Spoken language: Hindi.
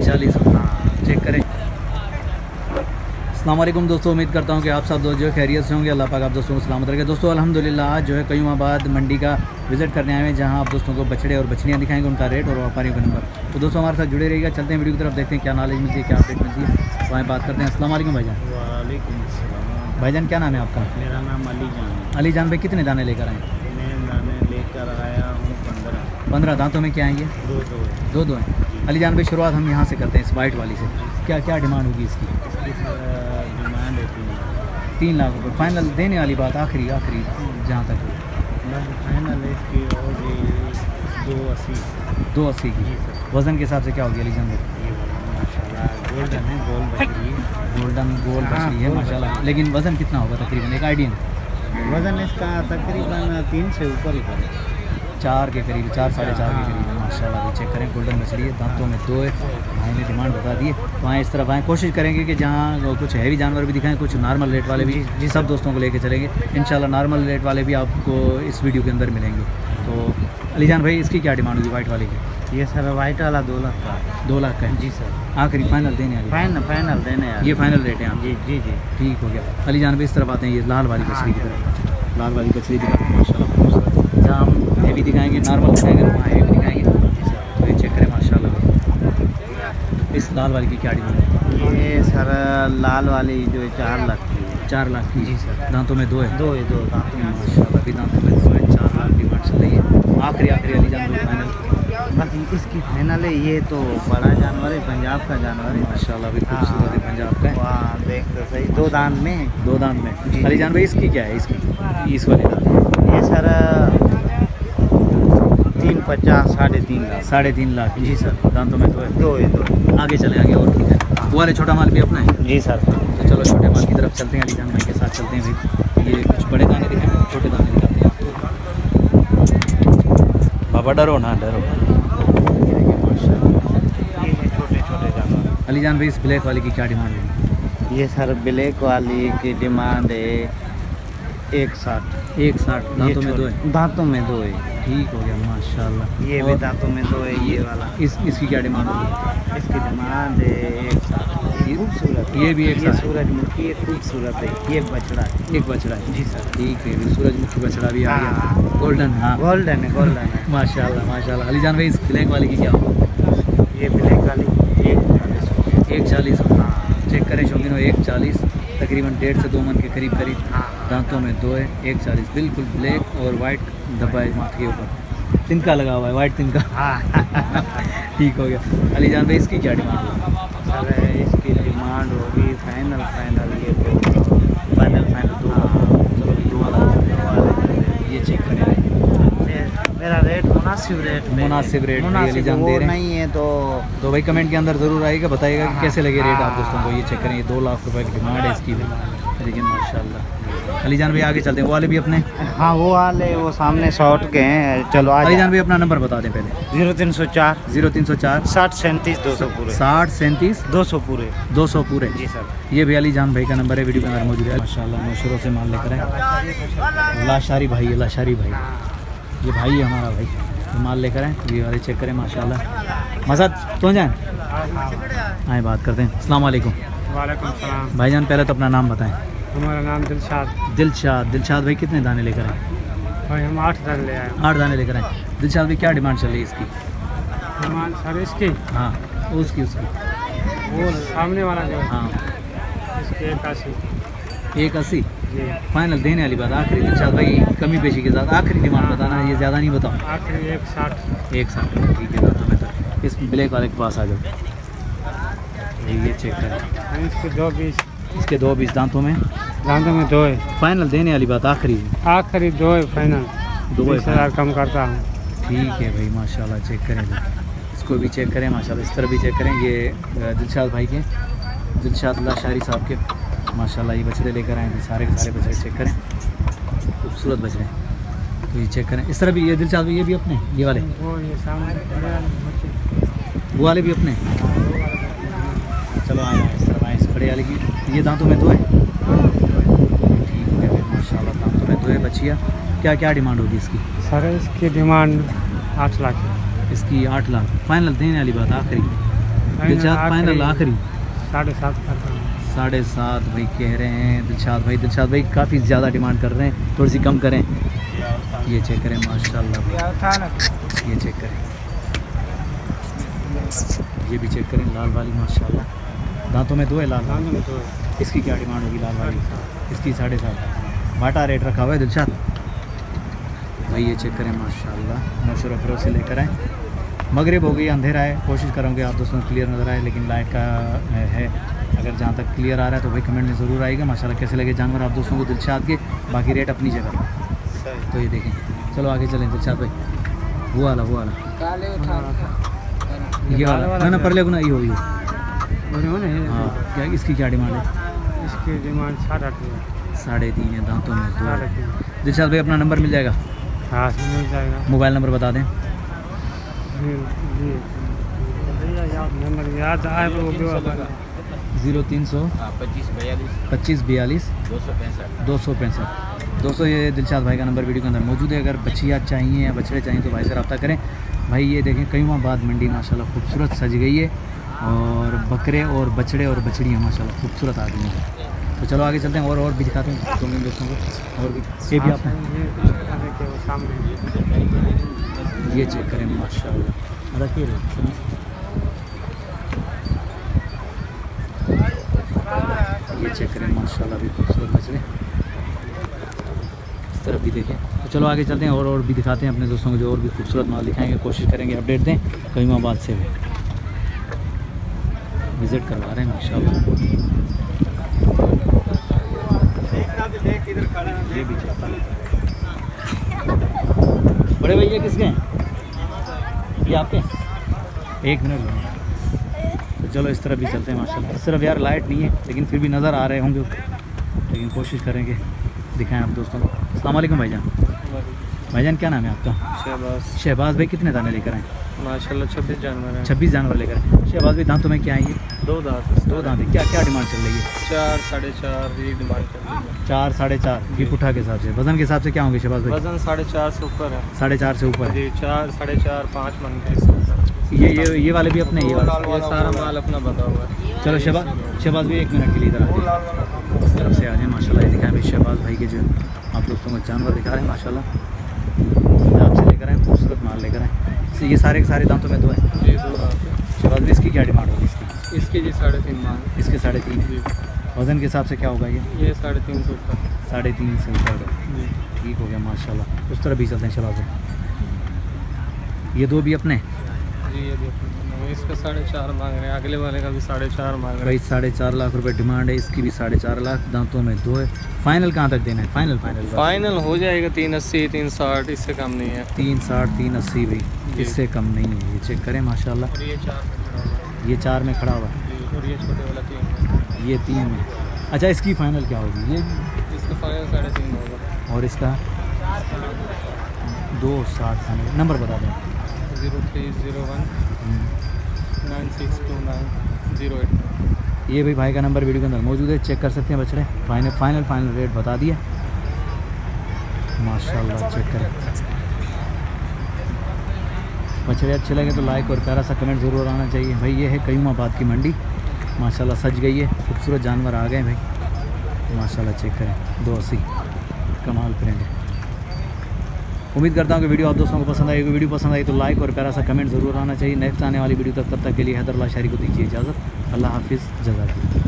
140। चेक करें। अस्सलाम वालेकुम दोस्तों, उम्मीद करता हूँ कि आप सब दोस्त जो खैरियत से होंगे। अल्लाह पाक आप दोस्तों को सलामत रखे। दोस्तों अल्हम्दुलिल्लाह आज जो है कई माह बाद मंडी का विज़िट करने आए हैं, जहाँ आप दोस्तों को बछड़े और बछड़ियाँ दिखाएंगे, उनका रेट और व्यापारियों का नंबर। तो दोस्तों हमारे साथ जुड़े रहिएगा। चलते हैं वीडियो की तरफ, देखते हैं क्या नॉलेज मिलती है, क्या अपडेट मिलती है। तो आए बात करते हैं। अस्सलाम वालेकुम भाईजान। वालेकुम अस्सलाम। भाईजान क्या नाम है आपका? मेरा नाम अली जान है। अली जान भाई कितने दाने लेकर आए? मैं दाने लेकर आया हूँ 15। 15 दांतों में क्या आएंगे? दो दो हैं। अली जान भाई शुरुआत हम यहाँ से करते हैं, इस वाइट वाली से। क्या क्या डिमांड होगी इसकी? डिमांड है 3 लाख रुपये फाइनल देने वाली बात, आखिरी जहाँ तक है। फाइनल है इसकी होगी 280। 280 की। वज़न के हिसाब से क्या होगी अली जान भाई? माशाल्लाह गोल्डन है, गोल बकरी है। गोल बछड़ी है माशाल्लाह। लेकिन वज़न कितना होगा तकरीबन, एक आइडिया? वज़न इसका तकरीबन 3 से ऊपर ही है। 4 के करीब, 4 साढ़े 4 के करीब है माशाल्लाह। भी चेक करें, गोल्डन मछली है, दांतों में 2 है। भाई ने डिमांड बता दी है, तो आए इस तरफ आएँ। कोशिश करेंगे कि जहाँ कुछ हैवी जानवर भी दिखाएं, कुछ नॉर्मल रेट वाले भी जी सब दोस्तों को लेके चलेंगे इंशाल्लाह। नॉर्मल रेट वाले भी आपको इस वीडियो के अंदर मिलेंगे। तो अली जान भाई इसकी क्या डिमांड होगी वाइट वाले की? ये सर वाइट वाला 2 लाख का। 2 लाख का है जी सर। आखिरी फाइनल देने वाली? फाइनल देने यार। ये फाइनल रेट है आप? जी जी जी। ठीक हो गया। अली जान भाई इस तरफ आते हैं, ये लाल वाली मछली की तरफ। लाल वाली मछली दिखाते हैं माशाल्लाह। जहाँ हम हैवी दिखाएंगे, नॉर्मल दिखाएंगे, वहाँ हैवी दिखाएंगे। तो ये चेक करें माशाल्लाह। इस लाल वाली की क्या डिमांड है? ये सर लाल वाली जो है 4 लाख की है। 4 लाख की? जी सर। दांतों में 2 है? 2 दांतों में माशाल्लाह। भी दांतों में 2 है, 4 लाख डिमांड चल रही है। आखिरी अली जान भाई फाइनल? बस इसकी फाइनल है। ये तो बड़ा जानवर है, पंजाब का जानवर है माशाल्लाह। भी खूबसूरत है, पंजाब का है। वहाँ देख तो सही, 2 दांत में। 2 दांत में। जी। अली जान भाई इसकी क्या है, इसकी इस वाली दांत? ये सर 350 3.5 लाख। 3.5 लाख? जी सर। दांतों में 2 है? 2 आगे चले, आगे और ठीक है। वो वाले छोटा माल भी अपना है? जी सर। तो चलो छोटे माल की तरफ चलते हैं, अली जान भाई के साथ चलते हैं भाई। ये कुछ बड़े दाने दिखाएंगे, छोटे दाने दिखाते हैं बाबा। डरो ना, डरो। ये है छोटे जानवर। अली जान भाई इस ब्लैक वाली की क्या डिमांड है? ये सर ब्लैक वाली की डिमांड है 160। 160। दांतों में 2 है? दांतों में 2 है। ठीक हो गया माशाल्लाह। ये भी दांतों में 2 है। ये वाला इसकी क्या डिमांड होगी? इसकी डिमांड है 160। ये खूबसूरत है। ये भी 160? सूरजमुखी, ये खूबसूरत है। ये बछड़ा है। एक बछड़ा है? जी सर। ठीक है। सूरजमुखी बछड़ा भी आ गया, गोल्डन। हाँ गोल्डन है। माशाल्लाह माशाल्लाह। अली जान भाई इस ब्लैक वाली की क्या होगी? ये ब्लैक वाली 140। 140। चेक करें शौकीनों, 140 तकरीबन 1.5 से 2 मन के करीब दांतों में 2 है। 140 बिल्कुल ब्लैक और वाइट धब्बा है माथे के ऊपर, तिनका लगा हुआ है, वाइट तिनका। ठीक हो गया। अली जान भाई इसकी क्या डिमांड होगी? सर इसकी डिमांड होगी फाइनल ये तो फाइनल 2 लाख। ये चेक करें, मेरा रेट मुनासिब रेट में अली जान दे रहे हैं। नहीं है तो भाई कमेंट के अंदर ज़रूर आएगा, बताइएगा कि कैसे लगे रेट आप दोस्तों को। ये चेक करें, ये 2 लाख रुपए की डिमांड है इसकी भी। देखिए माशाल्लाह। अली जान भाई आगे चलते हैं, वो वाले भी अपने? हाँ वो वाले वो सामने शॉर्ट के हैं। चलो अली जान भाई अपना नंबर बता दें पहले। 0304 0304 60 37 200 पूरे। 60 37 200 पूरे। 200 पूरे। जी सर। ये भी अली जान भाई का नंबर है, वीडियो के अंदर मौजूद है माशाल्लाह। मशहूरों से माल लेकर आए। लाशारी भाई है, लाशारी भाई, ये भाई है हमारा भाई। ये माल लेकर आए, ये वाले चेक करें माशाल्लाह। मसाद तो जाएँ, आए बात करते हैं। अस्सलाम वालेकुम। वालेकुम सलाम। भाईजान पहले तो अपना नाम बताएं। हमारा नाम दिलशाद। दिलशाद भाई कितने दाने लेकर आए? भाई हम 8 दाने ले आए। 8 दाने लेकर आए। दिलशाद भाई क्या डिमांड चल रही है इसकी? डिमांड सर इसकी? हाँ उसकी वो सामने वाला जो है। हाँ इसके 81। 180 जी। फाइनल देने वाली बात आखिरी। दिलशाद भाई कमी पेशी के साथ आखिरी डिमांड बताना, ये ज़्यादा नहीं बताओ। आखिरी 160। 160 ठीक है। दांतों में तो इस ब्लैक वाले के पास आ जाओ, ये चेक करें। इसके 220। इसके 220 दांतों में 2 है। फाइनल देने वाली बात आखिरी 2 है फाइनल। 2 है। 20,000 कम करता हूँ। ठीक है भाई माशाल्लाह। चेक करें इसको भी चेक करें माशाल्लाह, इस तरह भी चेक करें। ये दिलशाद भाई के, दिलशाद लाशारी साहब के माशाल्लाह। ये बछड़े लेकर आए थे, सारे के सारे बछड़े चेक करें, खूबसूरत बछड़े। तो ये चेक करें इस तरह भी। ये दिलशाद भाई ये भी अपने, ये वाले वो ये सामने वो वाले भी अपने। चलो आए इस तरह आए, इस बड़े वाले की। ये दांतों में 2 है। ठीक है भाई माशाल्लाह, दांतों में 2 है बचिया। क्या क्या डिमांड होगी इसकी? सर इसकी डिमांड 8 लाख। इसकी 8 लाख फाइनल देने वाली बात आखिरी? दिलशाद फाइनल आखिरी 7.5 करता हूँ। 7.5 भाई कह रहे हैं दिलशाद भाई काफ़ी ज़्यादा डिमांड कर रहे हैं, थोड़ी सी कम करें। ये चेक करें माशाल्लाह भाई, ये चेक करें, ये भी चेक करें लाल वाली माशाल्लाह, दांतों में 2 है लाल वाली। इसकी क्या डिमांड होगी लाल वाली? इसकी 7.5 बाटा रेट रखा हुआ है दिलशाद भाई। ये चेक करें माशाल्लाह, नौशर अफरोज से लेकर आए। मगरिब हो गई, अंधेरा है, कोशिश करूँगी आप दोस्तों को क्लियर नज़र आए, लेकिन लाइट का है, अगर जहाँ तक क्लियर आ रहा है तो भाई कमेंट में ज़रूर आएगा। माशाल्लाह कैसे लगे जानवर आप दोस्तों को दिलशाद के, बाकी रेट अपनी जगह। तो ये देखें, चलो आगे चलें दिलशाद भाई। वो वाला ये वाला ना पर ले ना, ये हो हाँ। क्या इसकी क्या डिमांड है? इसकी डिमांड 3.5 3.5 है, दांतों में 2। दिलशाद भाई अपना नंबर मिल जाएगा? हाँ मिल जाएगा। मोबाइल नंबर बता दें। नंबर याद आए तो 0300 25 42 265। दोस्तों ये दिलशाद भाई का नंबर वीडियो के अंदर मौजूद है। अगर बच्चियाँ चाहिए या बछड़े चाहिए तो भाई से रब्ता करें। भाई ये देखें कई माह बाद मंडी माशाल्लाह खूबसूरत सज गई है, और बकरे और बछड़े और बछड़ियाँ माशाल्लाह खूबसूरत आ गई हैं। तो चलो आगे चलते हैं, और भी दिखाते हैं तुम्हें दोस्तों को। और भी ये भी आपने ये चेक करें माशाल्लाह, रखिए ये चेक करें माशाल्लाह भी खूबसूरत बछड़े। इस तरफ भी देखें। तो चलो आगे चलते हैं, और भी दिखाते हैं अपने दोस्तों को, जो और भी खूबसूरत माल दिखाएंगे, कोशिश करेंगे अपडेट दें। कई माह बाद से विज़िट करवा रहे हैं माशाल्लाह। ये भी चेक करें। बड़े भैया किसके हैं? ये आपके? 1 मिनट लगेगा। तो चलो इस तरफ भी चलते हैं माशाल्लाह। इस तरफ यार लाइट नहीं है, लेकिन फिर भी नज़र आ रहे होंगे, लेकिन कोशिश करेंगे दिखाएं आप दोस्तों को। अस्सलाम वालेकुम भाईजान। भाईजान क्या नाम है आपका? शहबाज भाई कितने दाने लेकर आए? माशाल्लाह 26 जानवर हैं। 26 जानवर लेकर आए। शहबाज भाई दांतों में क्या है ये? 2 दांत। 2 दांत है। क्या क्या डिमांड चल रही है? 4 4.5 ये डिमांड चल रही है। 4 4.5 ये पुट्ठा के हिसाब से, वजन के हिसाब से क्या होंगे शहबाज भाई? वजन 4.5 से ऊपर है। 4.5 से ऊपर है। जी 4 4.5 5 मन के। ये वाले भी अपने, ये सारा माल अपना बता हुआ है। चलो शहबाज भी 1 मिनट के लिए इधर आते हैं, इस तरफ से आ जाए माशाल्लाह। ये दिखाएं भाई शहबाज भाई के जो आप दोस्तों को जानवर दिखा रहे हैं माशाल्लाह, पंजाब से लेकर आए, खूबसूरत माल लेकर आए। ये सारे के सारे दांतों में 2 हैं। जी 2 दांत। शहबाज भाई इसकी क्या डिमांड होगी? इसकी जी 3.5 मान। इसके 3.5। जी वज़न के हिसाब से क्या होगा ये? 3.5 से ऊपर। 3.5 से ऊपर है। जी ठीक हो गया माशाल्लाह। उस तरफ भी चलते हैं शहबाज भाई। ये 2 भी अपने? जी ये देखो, इसका 4.5 मांग रहे हैं, अगले वाले का भी 4.5 मांग रहे भाई 4.5 लाख रुपए डिमांड है, इसकी भी 4.5 लाख, दांतों में 2 है। फाइनल कहाँ तक देना है? फाइनल हैं। फाइनल हो जाएगा 380 360, इससे कम नहीं है। 360 380 भाई, इससे कम नहीं है। ये चेक करें माशाल्लाह। और ये 4 में खड़ा हुआ है। ये 4 में खड़ा हुआ है, जी, और ये छोटे वाला 3 में। ये 3 में। अच्छा इसकी फाइनल क्या होगी? ये इसका फाइनल 3.5 होगा। और इसका 260 फाइनल। नंबर बता दें। 0301 962908। ये भी भाई का नंबर वीडियो के अंदर मौजूद है, चेक कर सकते हैं बछड़े। भाई ने फाइनल रेट बता दिया माशाल्लाह। चेक करें बछड़े अच्छे लगे तो लाइक और प्यारा सा कमेंट ज़रूर आना चाहिए भाई। ये है कयूमाबाद की मंडी माशाल्लाह, सज गई है, खूबसूरत जानवर आ गए भाई माशाल्लाह। चेक करें 280 कमाल प्रिंट है। उम्मीद करता हूँ कि वीडियो आप दोस्तों को पसंद आएगी। वीडियो पसंद आई तो लाइक और प्यारा सा कमेंट ज़रूर आना चाहिए। नेक्स्ट आने वाली वीडियो तक, तब तक के लिए हैदर अल्लाह शारी को दीजिए इजाज़त। अल्लाह हाफिज़, जज़ाकल्लाह।